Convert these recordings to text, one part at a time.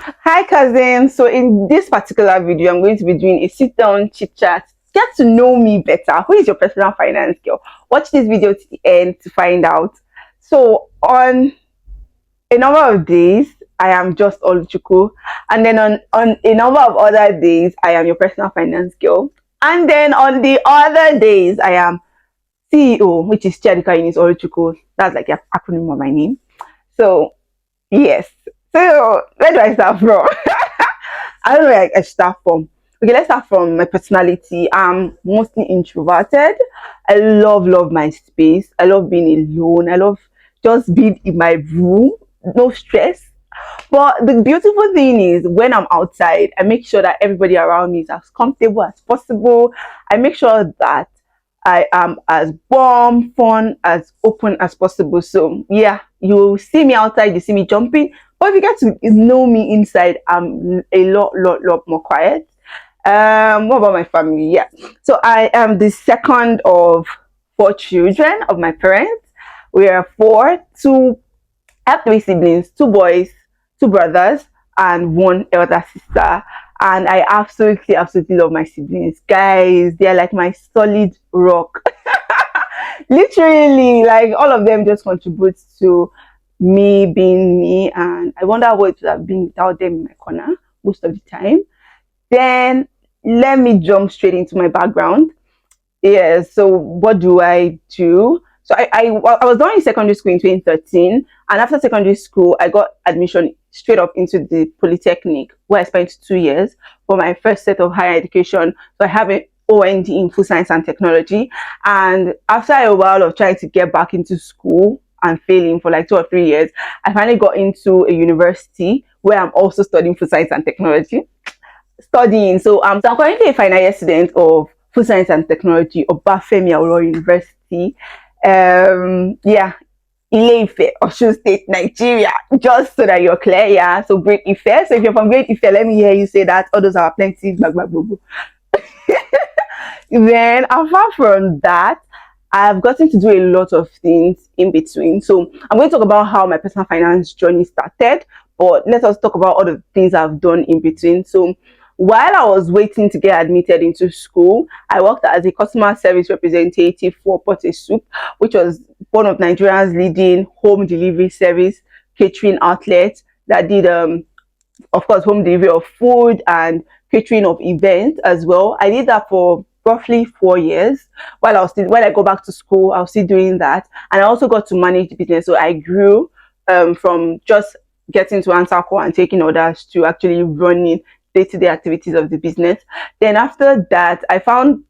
Hi cousins. So in this particular video, I'm going to be doing a sit down chit chat. Get to know me better. Who is your personal finance girl? Watch this video to the end to find out. So on a number of days, I am just Oluchuku, and then on a number of other days, I am your personal finance girl, and then on the other days, I am CEO, which is Chiadika Eunice Oluchuku. That's like the acronym of my name. So yes. So where do I start from? I don't know where I start from. Okay, let's start from my personality. I'm mostly introverted. I love my space. I love being alone. I love just being in my room, no stress. But the beautiful thing is when I'm outside, I make sure that everybody around me is as comfortable as possible. I make sure that I am as warm, fun, as open as possible. So yeah, you see me outside, you see me jumping. But if you get to know me inside, I'm a lot more quiet. What about my family? Yeah. So I am the second of four children of my parents. We are four, two I have three siblings, two boys, two brothers, and one elder sister. And I absolutely love my siblings. Guys, they're like my solid rock. Literally, like all of them just contribute to me being me. And I wonder what it would have been without them in my corner most of the time. Then let me jump straight into my background. Yeah, so what do I do? So I was done in secondary school in 2013, and after secondary school, I got admission straight up into the Polytechnic, where I spent 2 years for my first set of higher education. So I have an OND in food science and technology, and after a while of trying to get back into school and failing for like 2 or 3 years, I finally got into a university where I'm also studying food science and technology studying. So I'm currently a final year student of Food Science and Technology of Bafemi Awolowo University. Yeah, Ile-Ife, Osun State, Nigeria. Just so that you're clear, yeah. So Great Ife. So if you're from Great Ife, let me hear you say that. All those are plenty. Blah, blah, blah, blah. Then apart from that, I've gotten to do a lot of things in between. So I'm going to talk about how my personal finance journey started, but let us talk about all the things I've done in between. So while I was waiting to get admitted into school, I worked as a customer service representative for Pote Soup, which was one of Nigeria's leading home delivery service catering outlets that did of course, home delivery of food and catering of events as well. I did that for roughly 4 years. While I go back to school, I was still doing that, and I also got to manage the business. So I grew from just getting to answer call and taking orders to actually running day-to-day activities of the business. Then after that, I found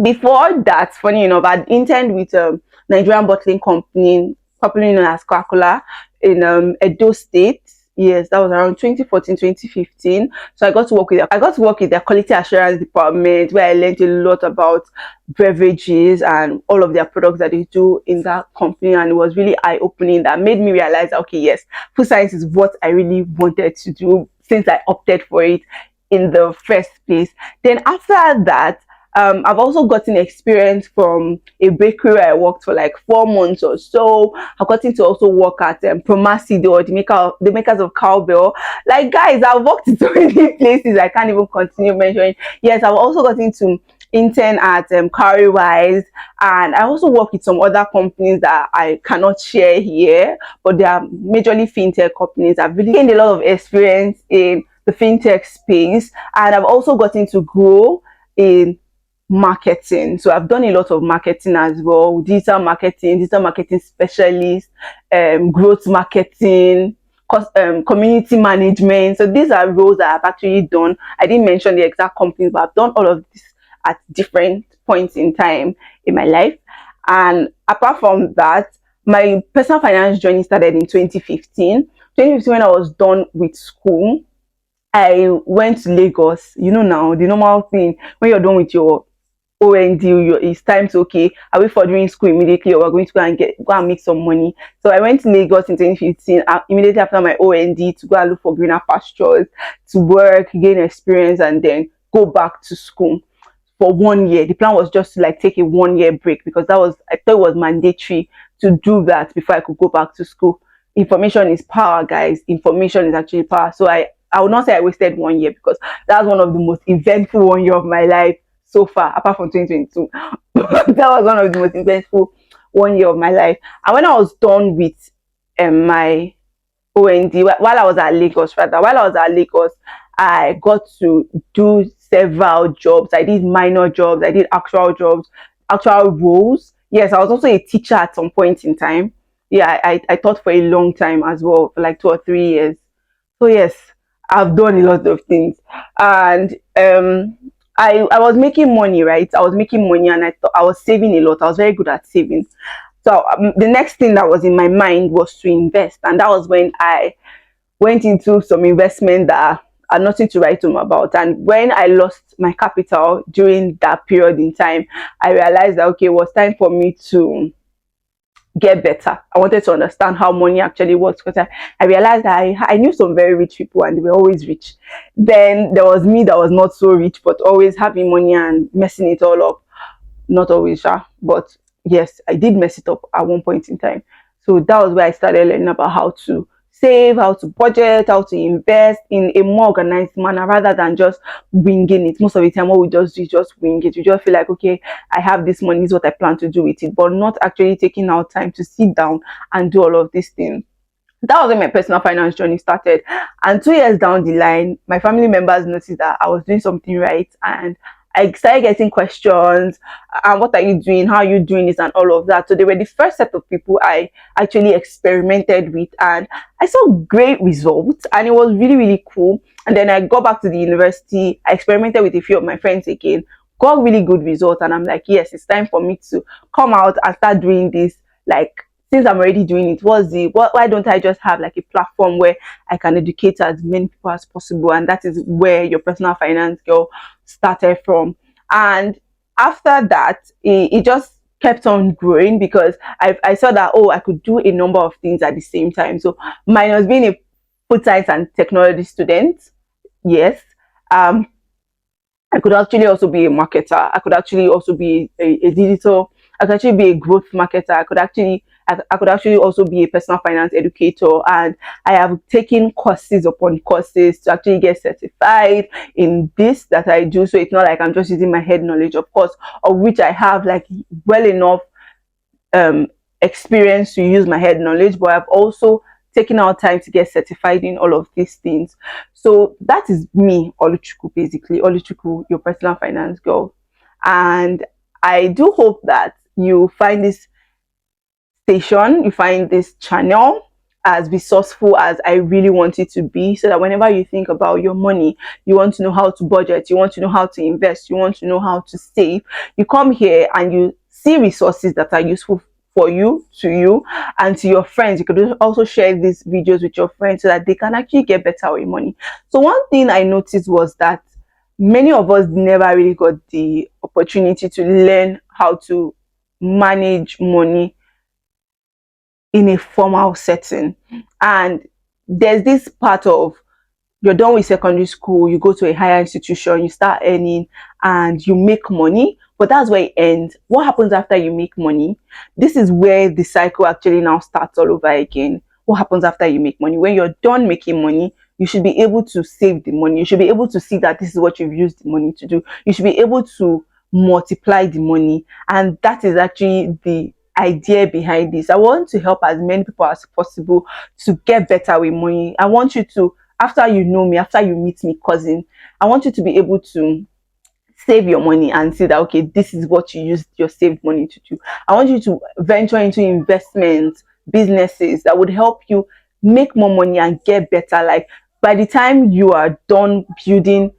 before that, funny enough, I'd interned with a Nigerian bottling company, popularly known as Coca-Cola, in Edo State. Yes, that was around 2014, 2015. So I got to work with their quality assurance department, where I learned a lot about beverages and all of their products that they do in that company. And it was really eye-opening. That made me realize, okay, yes, food science is what I really wanted to do since I opted for it in the first place. Then after that, I've also gotten experience from a bakery where I worked for like 4 months or so. I've gotten to also work at Promasido, the makers of cowbell. Like guys, I've worked in so many places I can't even continue mentioning. Yes, I've also gotten to intern at Cowrywise, and I also work with some other companies that I cannot share here, but they are majorly fintech companies. I've really gained a lot of experience in the fintech space, and I've also gotten to grow in marketing. So I've done a lot of marketing as well, digital marketing specialist, growth marketing, community management. So these are roles that I've actually done. I didn't mention the exact companies, but I've done all of this at different points in time in my life. And apart from that, my personal finance journey started in 2015. 2015, when I was done with school, I went to Lagos. You know, now the normal thing when you're done with your OND, it's time to, okay, are we furthering school immediately, or we're going to go and make some money? So I went to Lagos in 2015, immediately after my OND, to go and look for greener pastures, to work, gain experience, and then go back to school for 1 year. The plan was just to like take a 1 year break, because I thought it was mandatory to do that before I could go back to school. Information is power, guys. Information is actually power. So I I would not say I wasted 1 year, because that's one of the most eventful 1 year of my life so far, apart from 2022. That was one of the most eventful 1 year of my life. And when I was done with my OND, while I was at Lagos, rather, while I was at Lagos, I got to do several jobs. I did minor jobs, I did actual jobs, actual roles. Yes, I was also a teacher at some point in time. Yeah, I taught for a long time as well, for like 2 or 3 years. So yes, I've done a lot of things. And I was making money, right? I was making money, and I thought I was saving a lot. I was very good at saving. So the next thing that was in my mind was to invest, and that was when I went into some investment that are nothing to write home about. And when I lost my capital during that period in time, I realized that okay, it was time for me to get better. I wanted to understand how money actually works, because I realized that I knew some very rich people and they were always rich. Then there was me that was not so rich, but always having money and messing it all up. Not always, but yes, I did mess it up at one point in time. So that was where I started learning about how to save, how to budget, how to invest in a more organized manner, rather than just winging it. Most of the time, what we just do is just wing it. You just feel like, okay, I have this money, is what I plan to do with it, but not actually taking out time to sit down and do all of these things. That was when my personal finance journey started. And 2 years down the line, my family members noticed that I was doing something right, and I started getting questions. And what are you doing? How are you doing this? And all of that. So they were the first set of people I actually experimented with, and I saw great results, and it was really, really cool. And then I got back to the university. I experimented with a few of my friends again, got really good results, and I'm like, yes, it's time for me to come out and start doing this. Like, since I'm already doing it, why don't I just have like a platform where I can educate as many people as possible? And that is where your personal finance girl started from. And after that, it just kept on growing, because I saw that, oh, I could do a number of things at the same time. So minus being a food science and technology student, yes, um I could actually also be a marketer. I could actually also be a digital. I could actually be a growth marketer. I could actually also be a personal finance educator. And I have taken courses upon courses to actually get certified in this that I do. So it's not like I'm just using my head knowledge, of course, of which I have like well enough um experience to use my head knowledge, but I've also taken out time to get certified in all of these things. So that is me, Oluchuku, basically. Oluchuku, your personal finance girl. And I do hope that you find this station, you find this channel as resourceful as I really want it to be, so that whenever you think about your money, you want to know how to budget, you want to know how to invest, you want to know how to save, you come here and you see resources that are useful for you, to you, and to your friends. You could also share these videos with your friends so that they can actually get better with money. So one thing I noticed was that many of us never really got the opportunity to learn how to manage money in a formal setting. And there's this part of, you're done with secondary school, you go to a higher institution, you start earning, and you make money, but that's where it ends. What happens after you make money? This is where the cycle actually now starts all over again. What happens after you make money? When you're done making money, you should be able to save the money. You should be able to see that this is what you've used the money to do. You should be able to multiply the money. And that is actually the idea behind this. I want to help as many people as possible to get better with money. I want you to, after you know me, after you meet me, cousin, I want you to be able to save your money and see that, okay, this is what you used your saved money to do. I want you to venture into investments, businesses that would help you make more money and get better. Like, by the time you are done building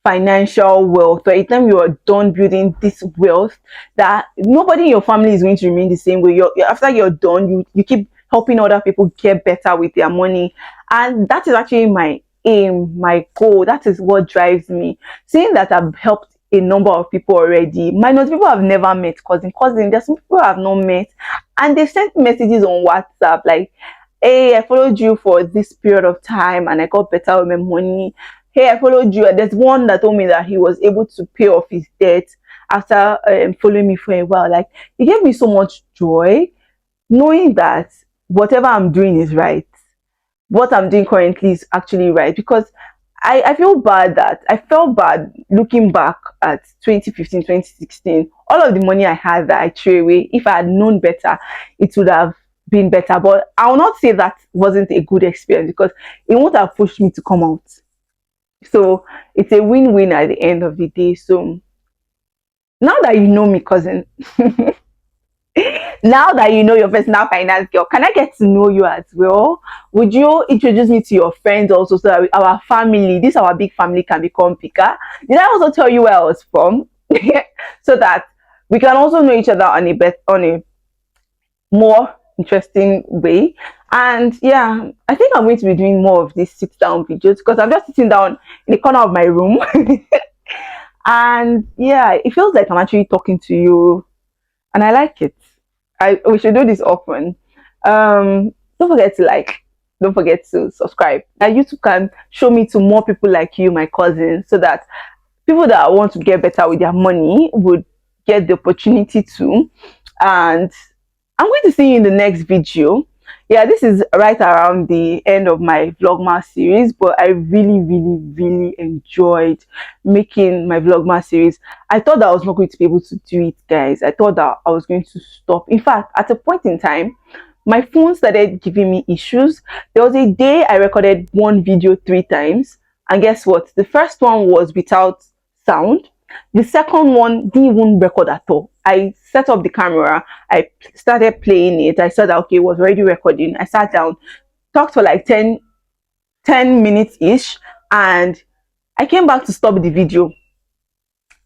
financial wealth, by the time you are done building this wealth, that nobody in your family is going to remain the same way. After you're done, you keep helping other people get better with their money. And that is actually my aim, my goal. That is what drives me. Seeing that I've helped a number of people already, minus people I've never met, cousin, there's some people I've not met, and they sent messages on WhatsApp like, hey, I followed you for this period of time and I got better with my money. Hey, I followed you. There's one that told me that he was able to pay off his debt after following me for a while. Like, it gave me so much joy knowing that whatever I'm doing is right. what I'm doing currently is actually right, because I feel bad that I felt bad looking back at 2015, 2016. All of the money I had that I threw away, if I had known better, it would have been better. But I will not say that wasn't a good experience, because it won't have pushed me to come out. So it's a win-win at the end of the day. So now that you know me, cousin, now that you know your personal finance girl, can I get to know you as well? Would you introduce me to your friends also, so that our family, this our big family, can become bigger? Did I also tell you where I was from? So that we can also know each other on a more interesting way. And yeah, I think I'm going to be doing more of these sit down videos, because I'm just sitting down in the corner of my room. And yeah, it feels like I'm actually talking to you, and I like it. We should do this often. Don't forget to like, don't forget to subscribe. That YouTube can show me to more people like you, my cousins, so that people that want to get better with their money would get the opportunity to. And I'm going to see you in the next video. Yeah, this is right around the end of my Vlogmas series, but I really enjoyed making my Vlogmas series. I thought that I was not going to be able to do it, guys. I thought that I was going to stop. In fact, at a point in time, my phone started giving me issues. There was a day I recorded one video 3 times, and guess what? The first one was without sound. The second one didn't even record at all. I set up the camera, I started playing it, I saw that okay, it was already recording. I sat down, talked for like 10 minutes ish, and I came back to stop the video.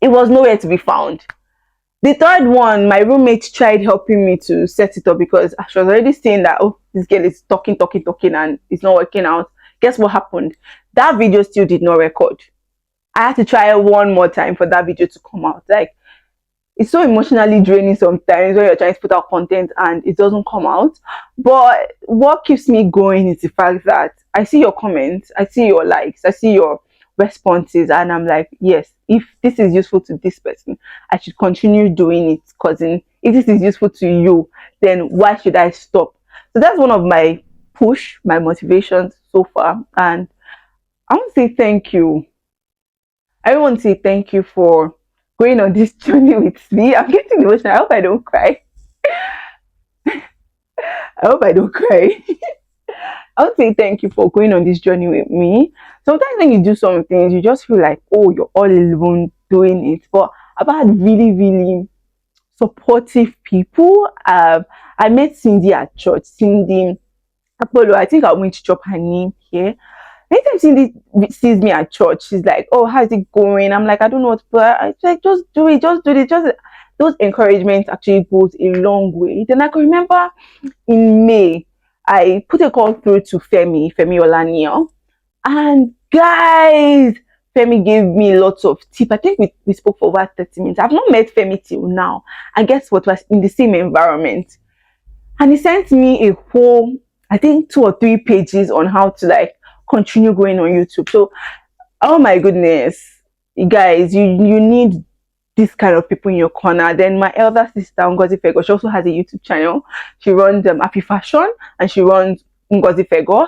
It was nowhere to be found. The third one, my roommate tried helping me to set it up, because she was already saying that, oh, this girl is talking, and it's not working out. Guess what happened? That video still did not record. I had to try one more time for that video to come out. Like, it's so emotionally draining sometimes when you're trying to put out content and it doesn't come out. But what keeps me going is the fact that I see your comments, I see your likes, I see your responses, and I'm like, yes, if this is useful to this person, I should continue doing it, cousin. If this is useful to you, then why should I stop? So that's one of my push, my motivations so far. And I want to say thank you. I want to say thank you for going on this journey with me. I'm getting emotional. I hope I don't cry. I hope I don't cry. I would say thank you for going on this journey with me. Sometimes when you do some things, you just feel like, oh, you're all alone doing it. But I've had really supportive people. I met Cindy at church. Cindy Apollo, I think I'm going to drop her name here. Anytime Cindy sees me at church, she's like, oh, how's it going? I'm like, I don't know what, but I like, just do it. Just those encouragements actually goes a long way. Then I can remember in May, I put a call through to Femi Olanio, and guys, Femi gave me lots of tips. I think we spoke for over 30 minutes. I've not met Femi till now, and guess what? Was in the same environment, and he sent me a whole, I think 2 or 3 pages on how to like continue going on YouTube. So, oh my goodness, you guys, you need this kind of people in your corner. Then my elder sister Ngozi Fego, she also has a YouTube channel. She runs Happy Fashion, and she runs Ngozi Fego.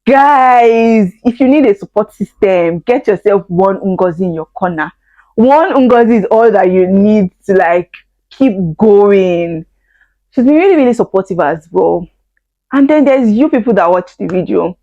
Guys, if you need a support system, get yourself one Ngozi in your corner. One Ngozi is all that you need to like keep going. She's been really supportive as well. And then there's you people that watch the video.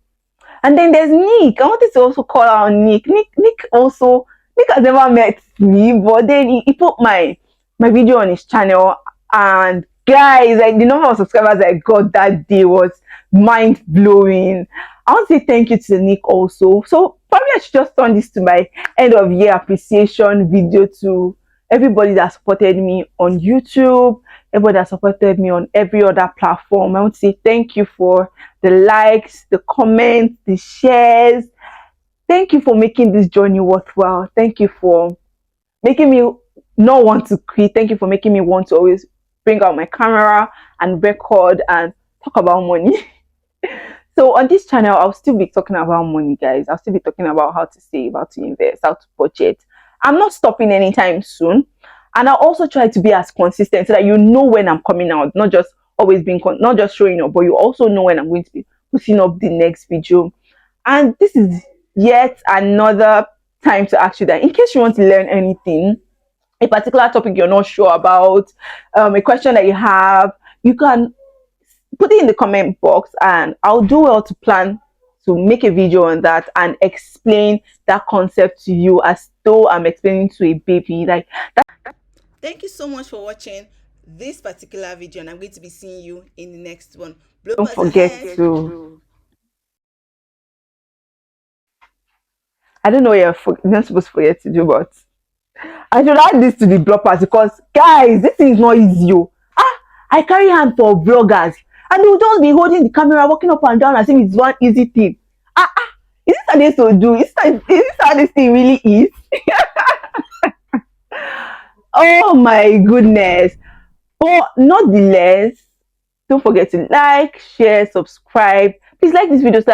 And then there's Nick. I wanted to also call out Nick. Nick has never met me, but then he put my video on his channel, and guys, like the number of subscribers I got that day was mind blowing. I want to say thank you to Nick also. So probably I should just turn this to my end of year appreciation video to everybody that supported me on YouTube, everybody that supported me on every other platform. I want to say thank you for the likes, the comments, the shares. Thank you for making this journey worthwhile. Thank you for making me not want to quit. Thank you for making me want to always bring out my camera and record and talk about money. So on this channel, I'll still be talking about money, guys. I'll still be talking about how to save, how to invest, how to budget. I'm not stopping anytime soon. And I'll also try to be as consistent so that you know when I'm coming out, not just always being, not just showing up, but you also know when I'm going to be putting up the next video. And this is yet another time to ask you that in case you want to learn anything, a particular topic you're not sure about, a question that you have, you can put it in the comment box, and I'll do well to plan to make a video on that and explain that concept to you as though I'm explaining to a baby. Like that. Thank you so much for watching this particular video, and I'm going to be seeing you in the next one. Don't forget to, I don't know what you're not supposed to forget to do, but I should add this to the bloopers, because guys, this thing is not easy. I carry hand for vloggers, and they will just be holding the camera, walking up and down as if it's one easy thing. Is this how they to do? Is this how this thing really is? Oh my goodness. But nonetheless, don't forget to like, share, subscribe. Please like this video so